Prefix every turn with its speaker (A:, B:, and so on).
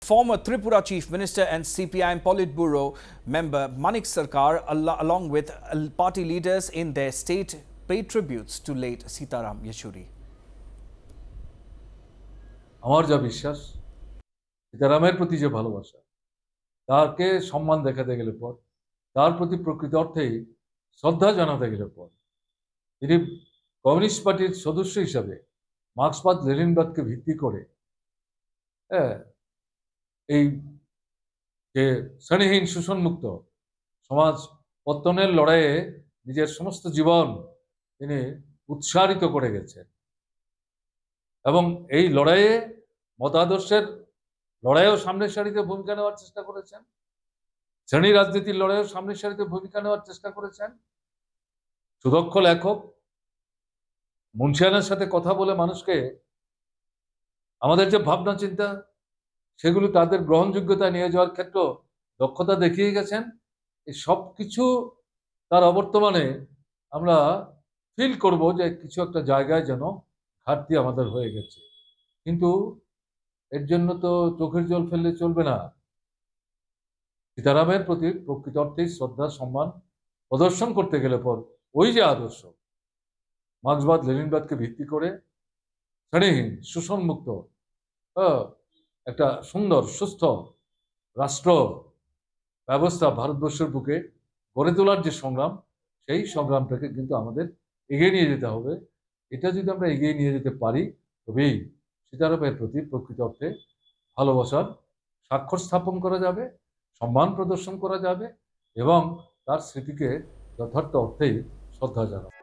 A: Former Tripura Chief Minister and CPIM Politburo member Manik Sarkar, along with party leaders in their state, paid tributes to late Sitaram Yechury.
B: আমার যা বিশ্বাস সীতারামের প্রতি যে ভালোবাসা তাকে সম্মান দেখাতে গেলে পর তার প্রতি প্রকৃত অর্থেই শ্রদ্ধা জানাতে গেলে পর তিনি কমিউনিস্ট পার্টির সদস্য হিসাবে মার্ক্সবাদ লেনিনবাদকে ভিত্তি করে এই যে শ্রেণীহীন শোষণমুক্ত সমাজ পত্তনের লড়াইয়ে নিজের সমস্ত জীবন তিনি উৎসাহিত করে গেছেন এবং এই লড়াইয়ে মতাদর্শের লড়াইও সামনের সারিতে ভূমিকা নেওয়ার চেষ্টা করেছেন, শ্রেণী রাজনীতির লড়াইও সামনের সারিতে ভূমিকা নেওয়ার চেষ্টা করেছেন। সুদক্ষ লেখক, মুন্সিয়ানের সাথে কথা বলে মানুষকে আমাদের যে ভাবনা চিন্তা সেগুলো তাদের গ্রহণযোগ্যতা নিয়ে যাওয়ার ক্ষেত্রে দক্ষতা দেখিয়ে গেছেন। এই সব কিছু তার অবর্তমানে আমরা ফিল করব যে কিছু একটা জায়গায় যেন ঘাটতি আমাদের হয়ে গেছে, কিন্তু এর জন্য তো চোখের জল ফেললে চলবে না। সীতারামের প্রতি প্রকৃত অর্থেই শ্রদ্ধা সম্মান প্রদর্শন করতে গেলে পর ওই যে আদর্শ মার্ক্সবাদ লেনিনবাদকে ভিত্তি করে শ্রেণীহীন শোষণমুক্ত একটা সুন্দর সুস্থ রাষ্ট্র ব্যবস্থা ভারতবর্ষের বুকে গড়ে তোলার যে সংগ্রাম, সেই সংগ্রামটাকে কিন্তু আমাদের এগিয়ে নিয়ে যেতে হবে। এটা যদি আমরা এগিয়ে নিয়ে যেতে পারি তবেই সীতারামের প্রতি প্রকৃত অর্থে ভালোবাসার স্বাক্ষর স্থাপন করা যাবে, সম্মান প্রদর্শন করা যাবে এবং তার স্মৃতিকে যথার্থ অর্থেই শ্রদ্ধা জানাবে।